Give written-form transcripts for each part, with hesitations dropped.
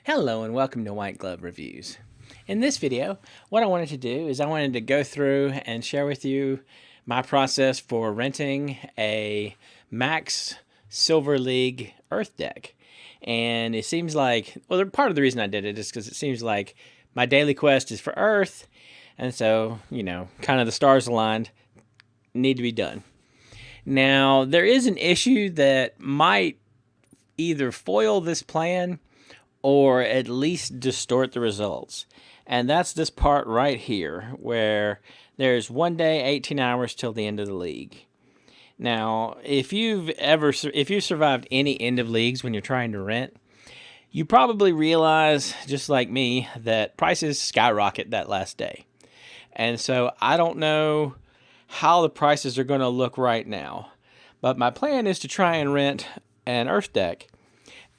Hello and welcome to White Glove Reviews. In this video, what I wanted to do is I wanted to go through and share with you my process for renting a Max Silver League Earth deck. And it seems like, well, part of the reason I did it is because it seems like my daily quest is for Earth, and so, kind of the stars aligned, need to be done. Now, there is an issue that might either foil this plan or at least distort the results. And that's this part right here, where there's 1 day, 18 hours till the end of the league. Now, if you've survived any end of leagues when you're trying to rent, you probably realize, just like me, that prices skyrocket that last day. And so I don't know how the prices are going to look right now, but my plan is to try and rent an Earth deck.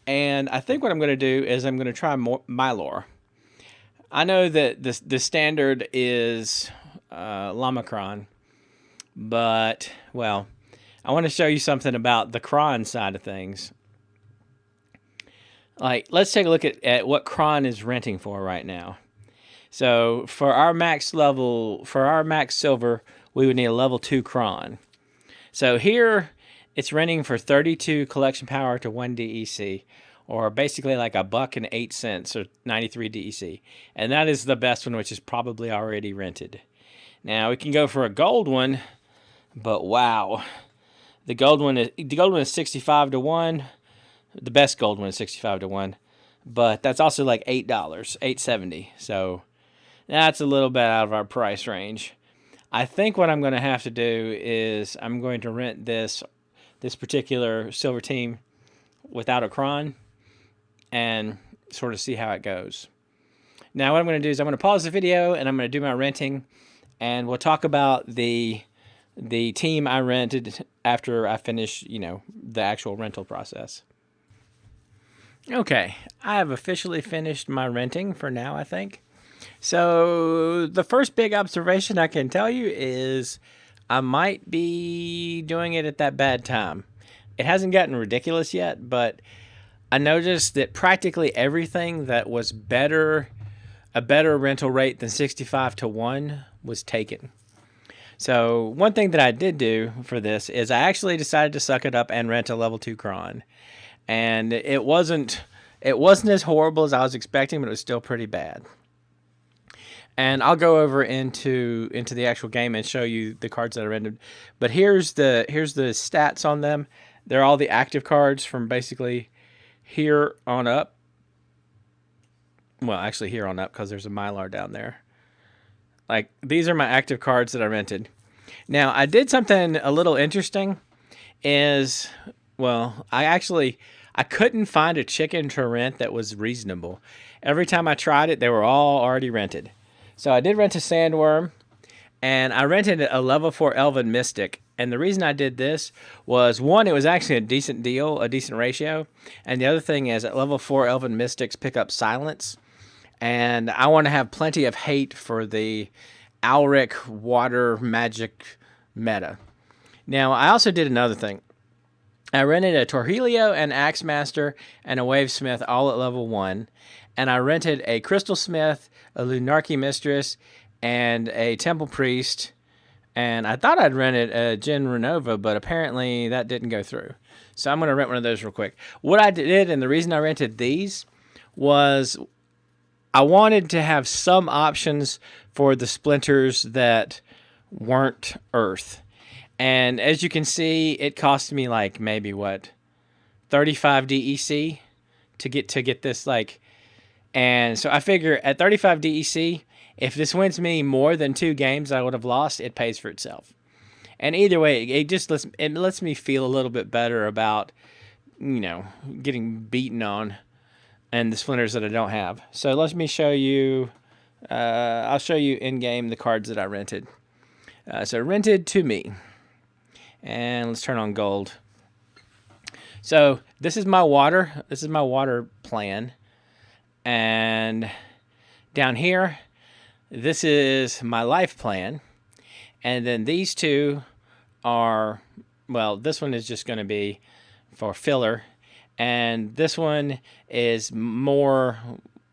And I think what I'm going to do is I'm going to try Milocron. I know that the standard is Llamacron, but, well, I want to show you something about the Cron side of things. Like, let's take a look at what Cron is renting for right now. So for our max silver, we would need a level 2 Cron. So here it's renting for 32 collection power to 1 DEC, or basically like $1.08 or 93 DEC. And that is the best one, which is probably already rented. Now we can go for a gold one, but wow. The gold one is 65 to 1. The best gold one is 65 to 1. But that's also like $8, $8.70. So that's a little bit out of our price range. I think what I'm going to have to do is I'm going to rent this particular silver team without a Cron and sort of see how it goes. Now what I'm going to do is I'm going to pause the video and I'm going to do my renting, and we'll talk about the team I rented after I finish, the actual rental process. Okay, I have officially finished my renting for now, I think. So the first big observation I can tell you is I might be doing it at that bad time. It hasn't gotten ridiculous yet, but I noticed that practically everything that was a better rental rate than 65 to 1 was taken. So one thing that I did do for this is I actually decided to suck it up and rent a level 2 Cron. And it wasn't as horrible as I was expecting, but it was still pretty bad. And I'll go over into the actual game and show you the cards that I rented. But here's the stats on them. They're all the active cards from basically here on up. Well, actually here on up, because there's a Mylar down there. Like, these are my active cards that I rented. Now, I did something a little interesting. Well, I couldn't find a chicken to rent that was reasonable. Every time I tried it, they were all already rented. So I did rent a Sandworm, and I rented a level 4 Elven Mystic. And the reason I did this was, one, it was actually a decent deal, a decent ratio. And the other thing is that level 4 Elven Mystics pick up Silence. And I want to have plenty of hate for the Alric water magic meta. Now, I also did another thing. I rented a Torhelio, an Axemaster, and a Wavesmith all at level 1. And I rented a Crystal Smith, a Lunarchy Mistress, and a Temple Priest. And I thought I'd rented a Jin Renova, but apparently that didn't go through. So I'm going to rent one of those real quick. What I did, and the reason I rented these, was I wanted to have some options for the splinters that weren't Earth. And as you can see, it cost me like maybe, 35 DEC to get this, like. And so I figure at 35 DEC, if this wins me more than 2 games I would have lost, it pays for itself. And either way, it lets me feel a little bit better about, getting beaten on and the splinters that I don't have. So let me show you, I'll show you in-game the cards that I rented. So rented to me. And let's turn on gold. So this is my water. This is my water plan. And down here, this is my life plan. And then these two are, well, this one is just going to be for filler. and this one is more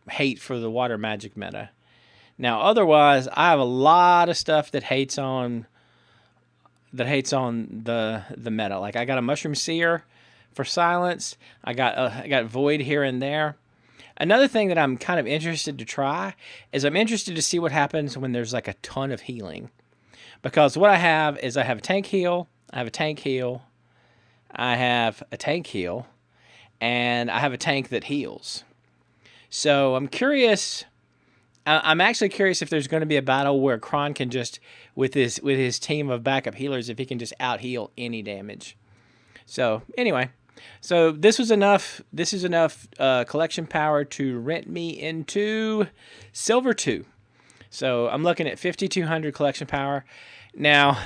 hate for the water magic meta. Now, otherwise, I have a lot of stuff that hates on the meta. Like I got a Mushroom Seer for silence. I got Void here and there. Another thing that I'm kind of interested to try is I'm interested to see what happens when there's like a ton of healing. Because what I have is I have a tank heal, I have a tank heal, I have a tank heal, and I have a tank that heals. So I'm curious. I'm actually curious if there's going to be a battle where Kron can just, with his team of backup healers, if he can just out heal any damage. So anyway, so this was enough. This is enough collection power to rent me into Silver 2. So I'm looking at 5,200 collection power. Now,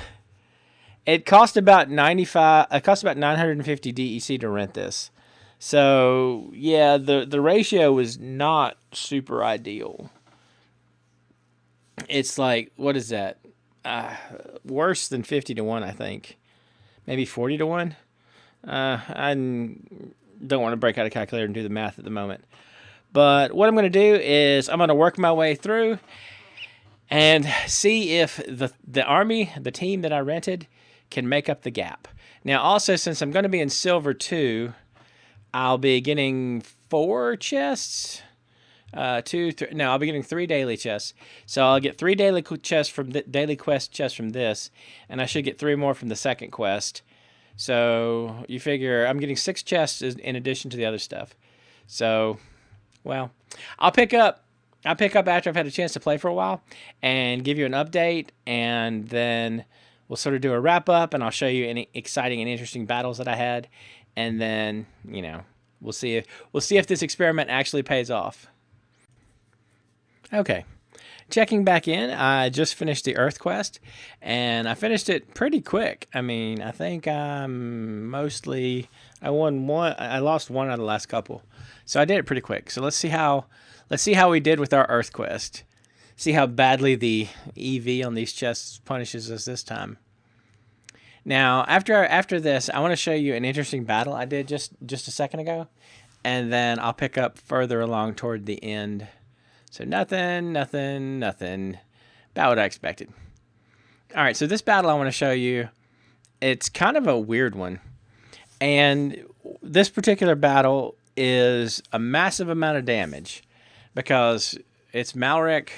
it cost about 95. It cost about 950 DEC to rent this. So yeah, the ratio was not super ideal. It's like, what is that? Worse than 50 to 1, I think. Maybe 40 to 1. I don't want to break out a calculator and do the math at the moment. But what I'm going to do is I'm going to work my way through and see if the army, the team that I rented, can make up the gap. Now, also, since I'm going to be in Silver 2, I'll be getting 4 chests. I'll be getting 3 daily chests. So I'll get 3 daily chests from daily quest chests from this, and I should get 3 more from the second quest. So you figure I'm getting 6 chests in addition to the other stuff. So, well, I'll pick up after I've had a chance to play for a while and give you an update, and then we'll sort of do a wrap up, and I'll show you any exciting and interesting battles that I had, and then we'll see if this experiment actually pays off. Okay, checking back in, I just finished the Earth quest, and I finished it pretty quick. I mean, I think I won one. I lost one out of the last couple, so I did it pretty quick. So let's see how we did with our Earth quest. See how badly the EV on these chests punishes us this time. Now, after this, I want to show you an interesting battle I did just a second ago, and then I'll pick up further along toward the end. So nothing. About what I expected. All right, so this battle I want to show you, it's kind of a weird one. And this particular battle is a massive amount of damage because it's Malric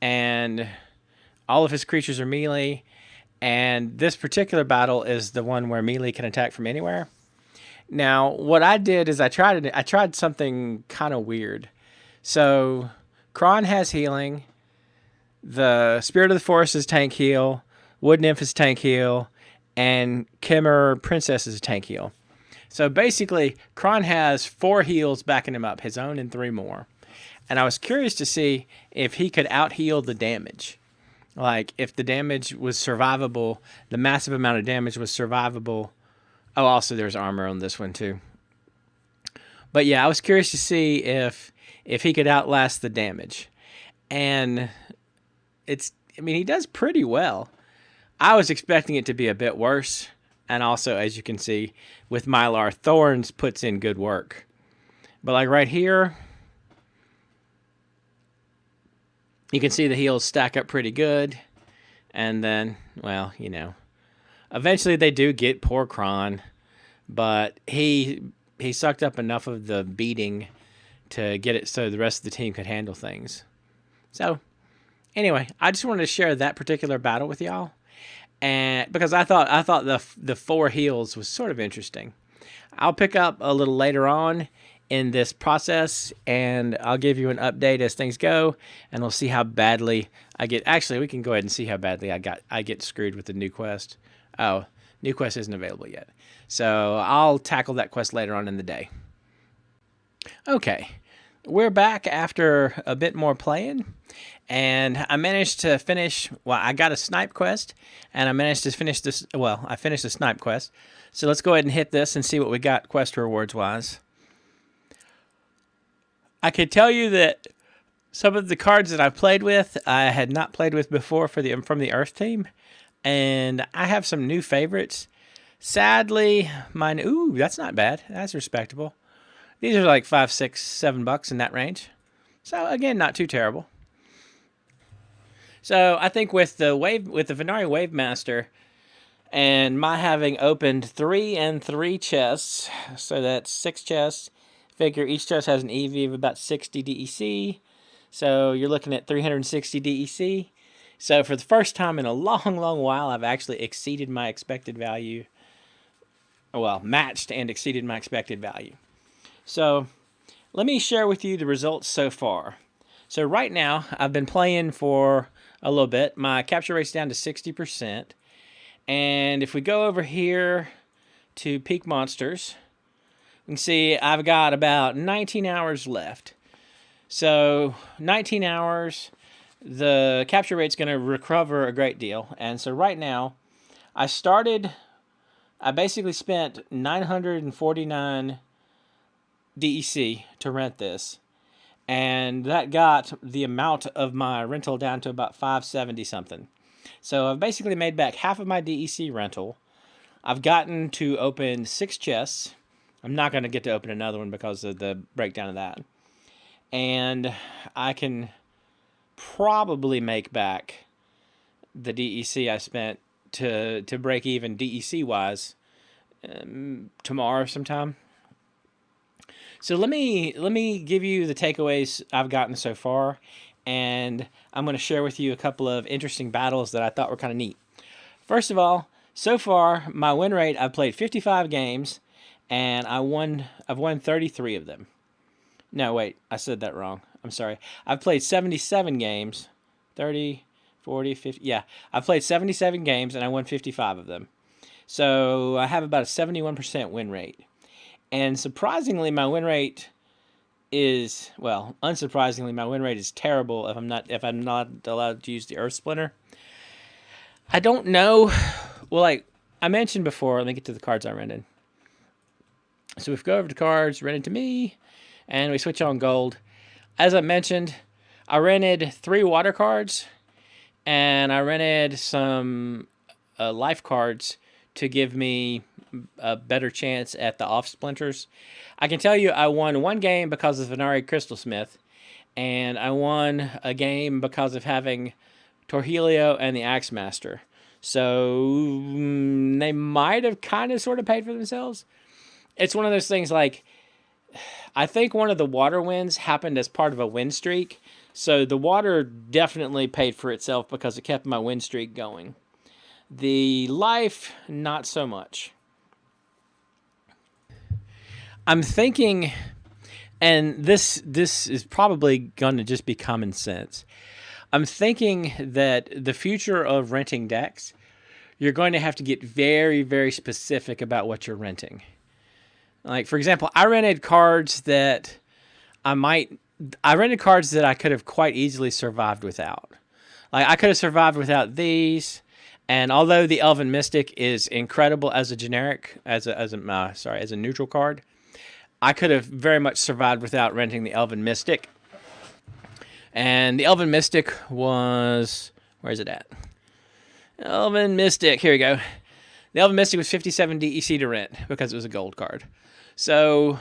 and all of his creatures are melee. And this particular battle is the one where melee can attack from anywhere. Now, what I did is I tried something kind of weird. So Kron has healing. The Spirit of the Forest is tank heal. Wood Nymph is tank heal. And Kimmer Princess is tank heal. So basically, Kron has 4 heals backing him up, his own and 3 more. And I was curious to see if he could out-heal the damage. Like, if the damage was survivable, the massive amount of damage was survivable. Oh, also there's armor on this one too. But yeah, I was curious to see if he could outlast the damage. And he does pretty well. I was expecting it to be a bit worse. And also, as you can see, with Mylar, Thorns puts in good work. But like right here, you can see the heals stack up pretty good. And then, well, eventually they do get poor Kron. But he sucked up enough of the beating to get it so the rest of the team could handle things. So, anyway, I just wanted to share that particular battle with y'all. And because I thought the 4 heals was sort of interesting. I'll pick up a little later on in this process, and I'll give you an update as things go, and we'll see how badly I get. Actually, we can go ahead and see how badly I get screwed with the new quest. Oh, new quest isn't available yet. So I'll tackle that quest later on in the day. Okay, we're back after a bit more playing, and I managed to finish. Well, I got a snipe quest, and I managed to finish this. Well, I finished the snipe quest. So let's go ahead and hit this and see what we got quest rewards wise. I can tell you that some of the cards that I've played with, I had not played with before from the Earth team, and I have some new favorites. Sadly, ooh, that's not bad. That's respectable. These are like $5, $6, $7 in that range. So again, not too terrible. So I think with the Venari Wave Master, and my having opened 3 and 3 chests, so that's 6 chests. Figure each chest has an EV of about 60 DEC, so you're looking at 360 DEC. So for the first time in a long, long while, I've actually exceeded my expected value. Well, matched and exceeded my expected value. So let me share with you the results so far. So right now, I've been playing for a little bit. My capture rate's down to 60%. And if we go over here to Peak Monsters, you can see I've got about 19 hours left. So 19 hours, the capture rate's going to recover a great deal. And so right now, I basically spent 949 DEC to rent this. And that got the amount of my rental down to about 570 something. So I've basically made back half of my DEC rental. I've gotten to open 6 chests. I'm not going to get to open another one because of the breakdown of that. And I can probably make back the DEC I spent to break even DEC-wise tomorrow sometime. So let me give you the takeaways I've gotten so far, and I'm going to share with you a couple of interesting battles that I thought were kind of neat. First of all, so far my win rate, I've played 55 games, and I've won 33 of them. No, wait, I said that wrong. I'm sorry. I've played 77 games, 30, 40, 50. Yeah, I've played 77 games, and I won 55 of them. So I have about a 71% win rate. And surprisingly, my win rate is, well, unsurprisingly, my win rate is terrible if I'm not allowed to use the Earth Splinter. I don't know. Well, like I mentioned before, let me get to the cards I rented. So if we go over to cards, rented to me, and we switch on gold. As I mentioned, I rented 3 water cards, and I rented some life cards to give me a better chance at the off splinters. I can tell you I won 1 game because of Venari Crystalsmith, and I won a game because of having Torhelio and the Axemaster. So they might have kind of sort of paid for themselves. It's one of those things like, I think one of the water wins happened as part of a win streak. So the water definitely paid for itself because it kept my win streak going. The life, not so much. I'm thinking, and this is probably going to just be common sense. I'm thinking that the future of renting decks, you're going to have to get very, very specific about what you're renting. Like, for example, I rented cards that I rented cards that I could have quite easily survived without. Like, I could have survived without these. And although the Elven Mystic is incredible as a generic, as a neutral card, I could have very much survived without renting the Elven Mystic. And the Elven Mystic was, where is it at? Elven Mystic, here we go. The Elven Mystic was 57 DEC to rent because it was a gold card. So,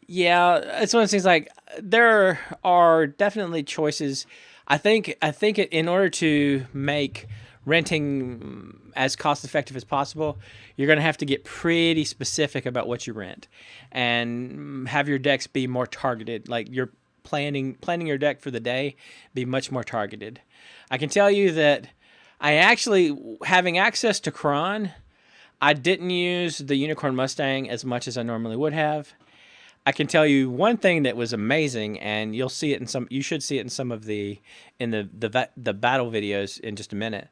yeah, it's one of those things like, there are definitely choices. I think in order to make renting as cost effective as possible, you're going to have to get pretty specific about what you rent and have your decks be more targeted. Like you're planning your deck for the day, be much more targeted. I can tell you that I actually, having access to Kron, I didn't use the Unicorn Mustang as much as I normally would have. I can tell you one thing that was amazing, and you'll see it in some. You should see it in some of the battle videos in just a minute.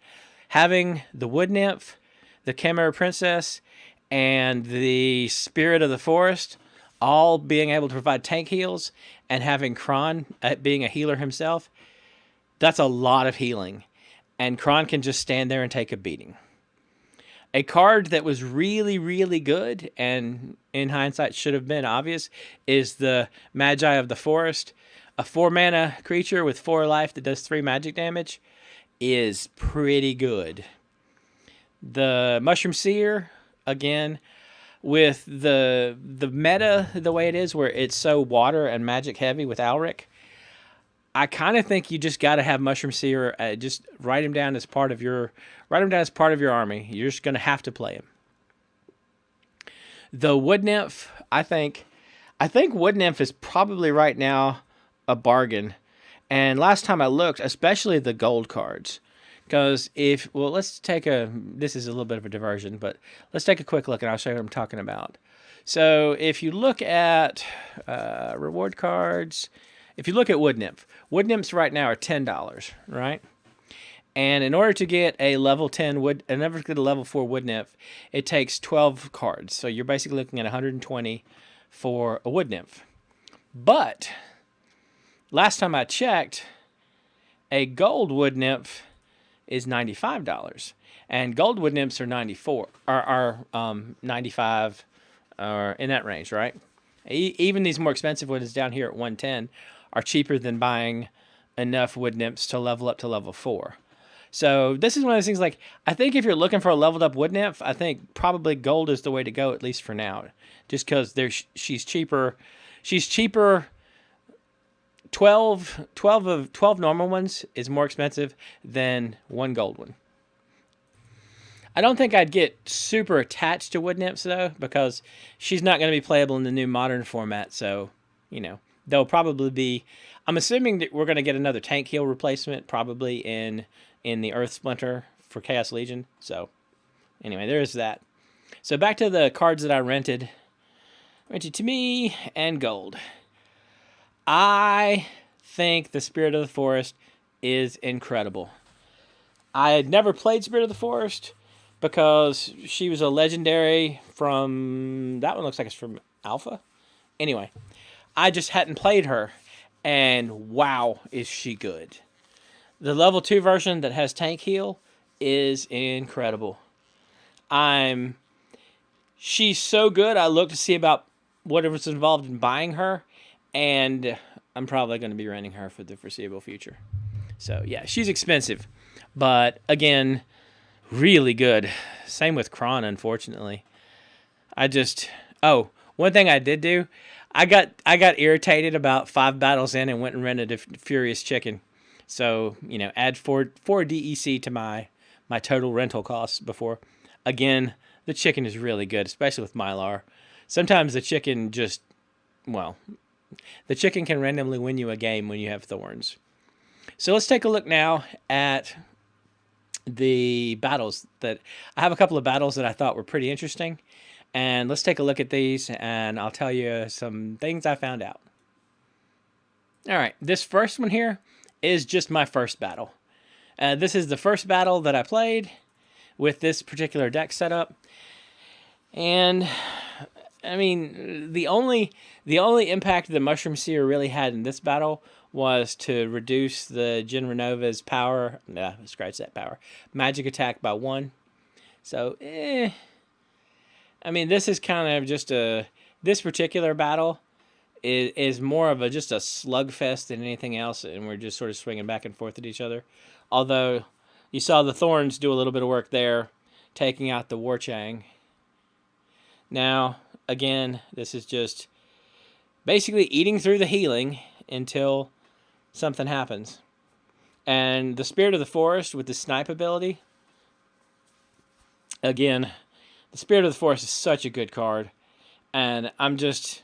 Having the Wood Nymph, the Chimera Princess, and the Spirit of the Forest, all being able to provide tank heals, and having Kron being a healer himself, that's a lot of healing, and Kron can just stand there and take a beating. A card that was really, really good, and in hindsight should have been obvious, is the Magi of the Forest. A 4-mana creature with 4 life that does 3 magic damage is pretty good. The Mushroom Seer, again, with the meta the way it is, where it's so water and magic heavy with Alric, I kind of think you just got to have Mushroom Seer. Just write him down as part of your army. You're just gonna have to play him. The Wood Nymph, I think Wood Nymph is probably right now a bargain. And last time I looked, especially the gold cards, because let's take this is a little bit of a diversion, but let's take a quick look and I'll show you what I'm talking about. So if you look at reward cards, if you look at Wood Nymphs right now are $10, right? And in order to get a level 10 in order to get a level 4 Wood Nymph, it takes 12 cards. So you're basically looking at 120 for a Wood Nymph. But last time I checked, a gold Wood Nymph is $95, and gold Wood Nymphs are 95, or in that range, right? Even these more expensive ones down here at 110 are cheaper than buying enough Wood Nymphs to level up to level 4. So this is one of those things, like, I think if you're looking for a leveled up Wood Nymph, I think probably gold is the way to go, at least for now. Just because she's cheaper. She's cheaper. 12 normal ones is more expensive than one gold one. I don't think I'd get super attached to Wood Nymphs, though, because she's not going to be playable in the new modern format. So, they'll probably be... I'm assuming that we're going to get another tank heal replacement, probably in the Earth Splinter for Chaos Legion. So, anyway, there is that. So, back to the cards that I rented. Rented to me and gold. I think the Spirit of the Forest is incredible. I had never played Spirit of the Forest because she was a legendary from... That one looks like it's from Alpha. Anyway, I just hadn't played her, and wow, is she good. The level 2 version that has tank heal is incredible. She's so good, I looked to see about whatever's involved in buying her, and I'm probably going to be renting her for the foreseeable future. So, yeah, she's expensive. But, again, really good. Same with Kron, unfortunately. One thing I did do, I got irritated about 5 battles in and went and rented a Furious Chicken. So, add 4 DEC to my total rental costs before. Again, the chicken is really good, especially with Mylar. Sometimes the chicken the chicken can randomly win you a game when you have thorns. So let's take a look now at the battles. I have a couple of battles that I thought were pretty interesting. And let's take a look at these, and I'll tell you some things I found out. All right, this first one here is just my first battle. This is the first battle that I played with this particular deck setup. And I mean, the only impact that Mushroom Seer really had in this battle was to reduce the Jin Renova's power. Nah, scratch that power. Magic attack by 1. So, I mean, this is kind of just this particular battle is more of just a slugfest than anything else, and we're just sort of swinging back and forth at each other. Although, you saw the Thorns do a little bit of work there, taking out the Warchang. Now, again, this is just basically eating through the healing until something happens. And the Spirit of the Forest with the snipe ability, again, the Spirit of the Forest is such a good card. And I'm just,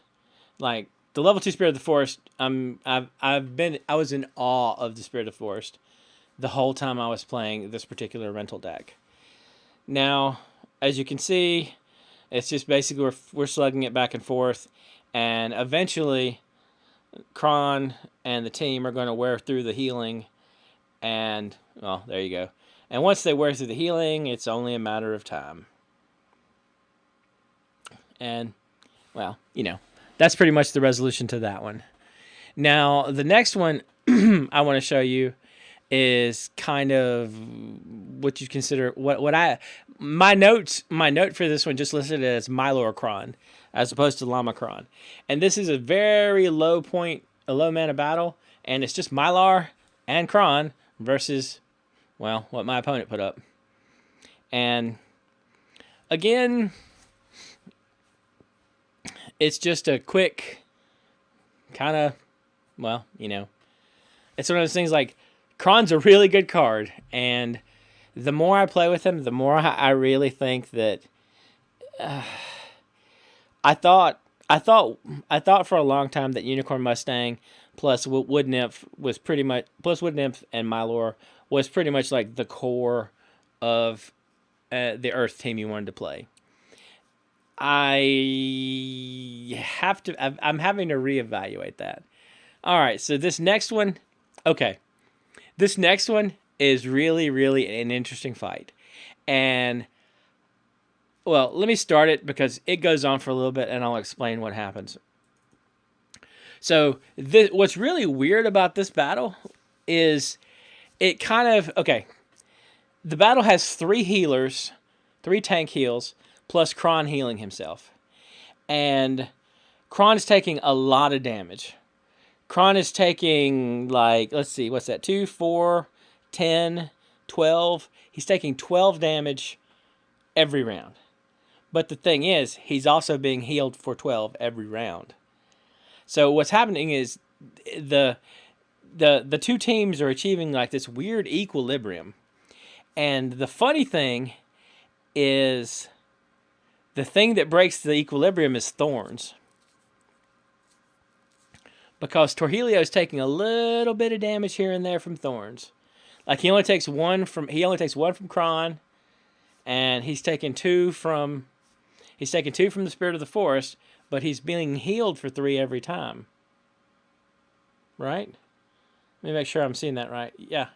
like, the level 2 Spirit of the Forest, I was in awe of the Spirit of the Forest the whole time I was playing this particular rental deck. Now, as you can see, it's just basically we're slugging it back and forth, and eventually Kron and the team are going to wear through the healing, and, well, there you go. And once they wear through the healing, it's only a matter of time. And, well, that's pretty much the resolution to that one. Now, the next one I want to show you is kind of what you consider my note for this one just listed it as Milocron as opposed to Llamacron. And this is a very low mana battle, and it's just Mylar and Kron versus, well, what my opponent put up. And again, it's just a quick kind of, well, it's one of those things like Kron's a really good card, and the more I play with him, the more I really think that I thought for a long time that Unicorn Mustang plus Wood Nymph was pretty much plus Wood Nymph and Milor was pretty much like the core of the Earth team you wanted to play. I'm having to reevaluate that. All right, so this next one, okay, this next one is really, really an interesting fight, and well, let me start it because it goes on for a little bit, and I'll explain what happens. So what's really weird about this battle is it kind of, okay, the battle has 3 healers, 3 tank heals, plus Kron healing himself. And Kron is taking a lot of damage. Kron is taking, like, let's see, what's that, 2, 4, 10, 12. He's taking 12 damage every round. But the thing is, he's also being healed for 12 every round. So what's happening is the 2 teams are achieving like this weird equilibrium. And the funny thing is the thing that breaks the equilibrium is thorns. Because Torhelio is taking a little bit of damage here and there from thorns. Like he only takes one from Kron, and he's taking 2 from the Spirit of the Forest, but he's being healed for 3 every time. Right? Let me make sure I'm seeing that right. Yeah.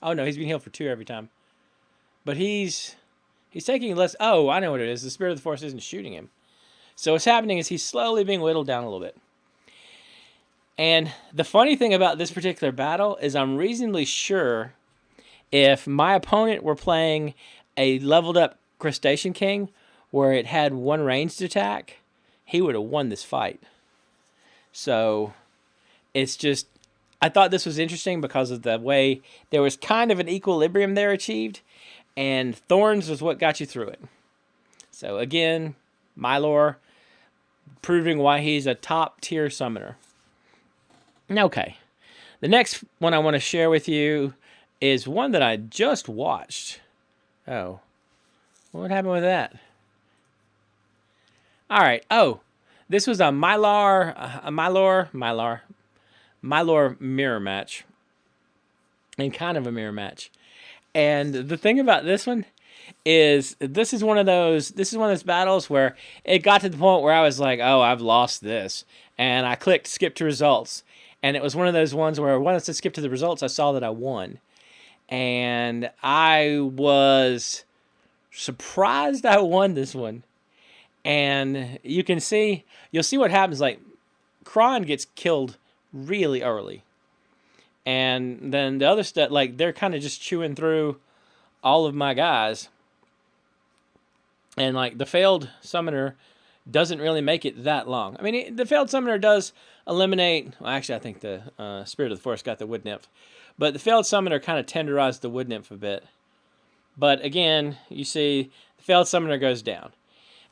Oh no, he's being healed for 2 every time. But he's taking less. Oh, I know what it is. The Spirit of the Forest isn't shooting him. So what's happening is he's slowly being whittled down a little bit. And the funny thing about this particular battle is I'm reasonably sure if my opponent were playing a leveled up Crustacean King where it had 1 ranged attack, he would have won this fight. So it's just, I thought this was interesting because of the way there was kind of an equilibrium there achieved, and Thorns was what got you through it. So again, Milor proving why he's a top tier summoner. Okay, the next one I want to share with you is one that I just watched. Oh, what happened with that? All right. Oh, this was a Milor mirror match, and kind of a mirror match. And the thing about this one is this is one of those battles where it got to the point where I was like, oh, I've lost this, and I clicked skip to results, and it was one of those ones where once I skipped to the results, I saw that I won, and I was surprised I won this one. And you'll see what happens. Like, Kron gets killed really early. And then the other stuff, like, they're kind of just chewing through all of my guys. And, like, the failed summoner doesn't really make it that long. I mean, the failed summoner does eliminate, well, actually, I think the Spirit of the Forest got the Wood Nymph. But the failed summoner kind of tenderized the Wood Nymph a bit. But, again, you see, the failed summoner goes down.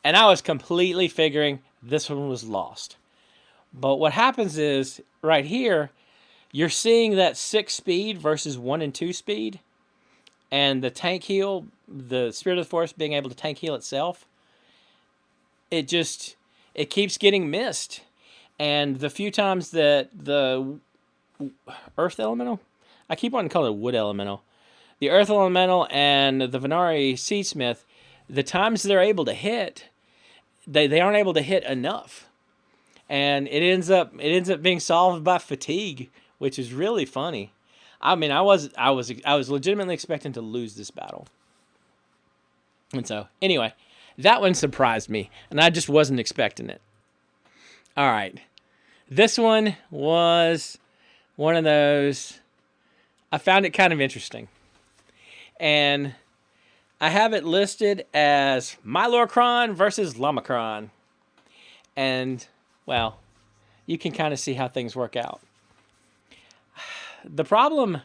And I was completely figuring this one was lost. But what happens is, right here, you're seeing that 6 speed versus 1 and 2 speed. And the tank heal, the Spirit of the Forest being able to tank heal itself, it keeps getting missed. And the few times that the Earth Elemental, I keep wanting to call it Wood Elemental, the Earth Elemental and the Venari Seedsmith, the times they're able to hit, they aren't able to hit enough, and it ends up being solved by fatigue, which is really funny. I mean, I was legitimately expecting to lose this battle, and so anyway, that one surprised me, and I just wasn't expecting it. All right, this one was one of those. I found it kind of interesting, and I have it listed as Milocron versus Llamacron. And, well, you can kind of see how things work out. One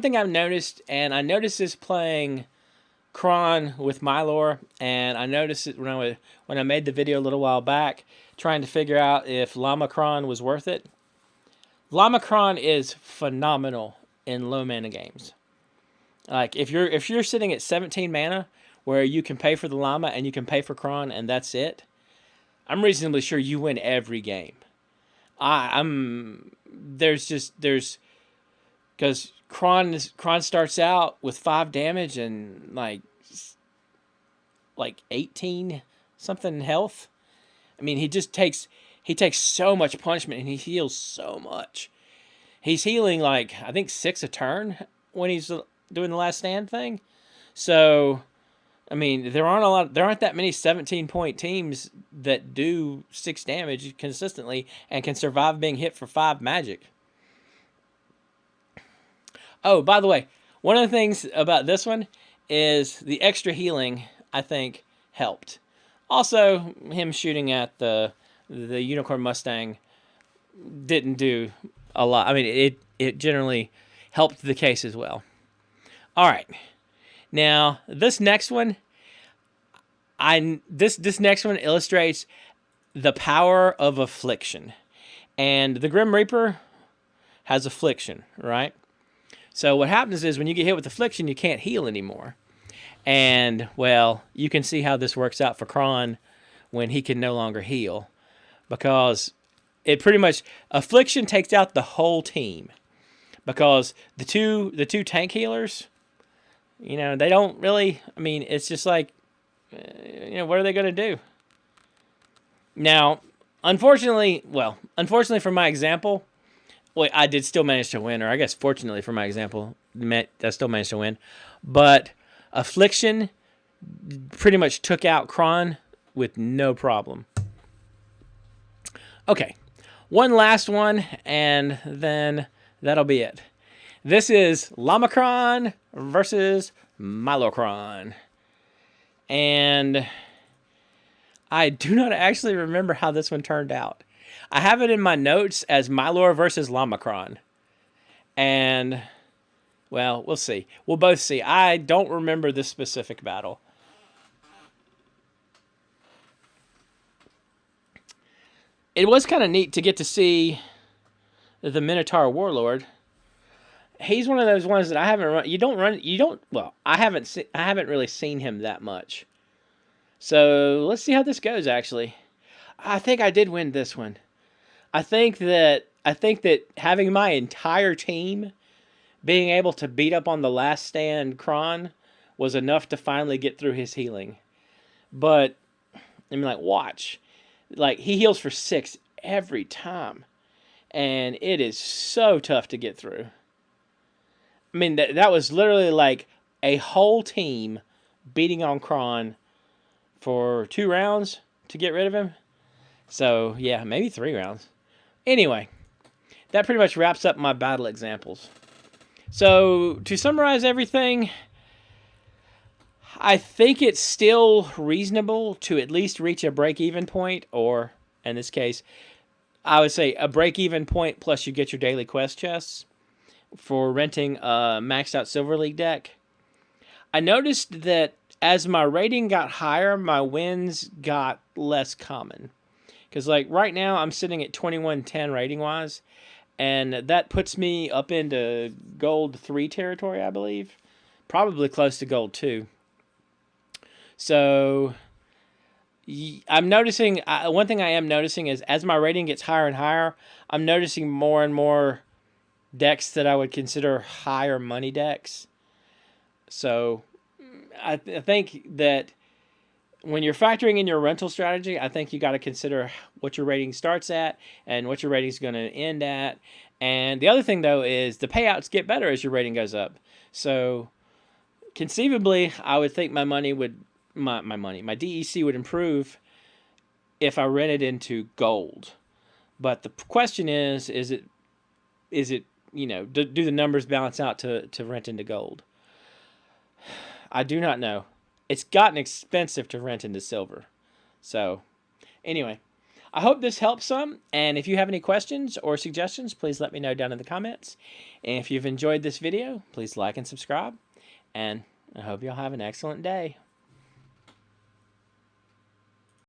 thing I've noticed, and I noticed this playing Kron with Milor, and I noticed it when I made the video a little while back, trying to figure out if Llamacron was worth it. Llamacron is phenomenal in low mana games. Like if you're sitting at 17 mana, where you can pay for the Llama and you can pay for Kron, and that's it, I'm reasonably sure you win every game. There's because Kron starts out with 5 damage and like 18 something health. I mean, he takes so much punishment and he heals so much. He's healing like I think 6 a turn when he's doing the last stand thing. So I mean, there aren't that many 17-point teams that do 6 damage consistently and can survive being hit for 5 magic. Oh, by the way, one of the things about this one is the extra healing, I think, helped. Also, him shooting at the Unicorn Mustang didn't do a lot. I mean, it generally helped the case as well. All right. Now, this next one, this next one illustrates the power of affliction. And the Grim Reaper has affliction, right? So what happens is when you get hit with affliction, you can't heal anymore. And, well, you can see how this works out for Kron when he can no longer heal. Because it pretty much, affliction takes out the whole team. Because the two tank healers, you know, they don't really, I mean, it's just like, you know, what are they going to do? Now, unfortunately for my example, well, I did still manage to win, or I guess fortunately for my example, I still managed to win. But affliction pretty much took out Kron with no problem. Okay, one last one, and then that'll be it. This is Llamacron versus Milocron. And I do not actually remember how this one turned out. I have it in my notes as Milor versus Llamacron. And, well, we'll see. We'll both see. I don't remember this specific battle. It was kind of neat to get to see the Minotaur Warlord. He's one of those ones that I haven't run. Well, I haven't really seen him that much. So let's see how this goes. Actually, I think I did win this one. I think that having my entire team being able to beat up on the last stand Kron was enough to finally get through his healing. But I mean, like, watch, like he heals for 6 every time, and it is so tough to get through. I mean, that was literally like a whole team beating on Kron for 2 rounds to get rid of him. So, yeah, maybe 3 rounds. Anyway, that pretty much wraps up my battle examples. So, to summarize everything, I think it's still reasonable to at least reach a break-even point, or, in this case, I would say a break-even point plus you get your daily quest chests for renting a maxed-out Silver League deck. I noticed that as my rating got higher, my wins got less common. Because, like, right now, I'm sitting at 2110 rating-wise, and that puts me up into Gold 3 territory, I believe. Probably close to Gold 2. So, I'm noticing, one thing I am noticing is as my rating gets higher and higher, I'm noticing more and more decks that I would consider higher money decks. So, I think that when you're factoring in your rental strategy, I think you got to consider what your rating starts at and what your rating is going to end at. And the other thing, though, is the payouts get better as your rating goes up. So, conceivably, I would think my DEC would improve if I rented into gold. But the question is it you know, do the numbers balance out to rent into gold? I do not know. It's gotten expensive to rent into silver. So, anyway, I hope this helps some. And if you have any questions or suggestions, please let me know down in the comments. And if you've enjoyed this video, please like and subscribe. And I hope y'all have an excellent day.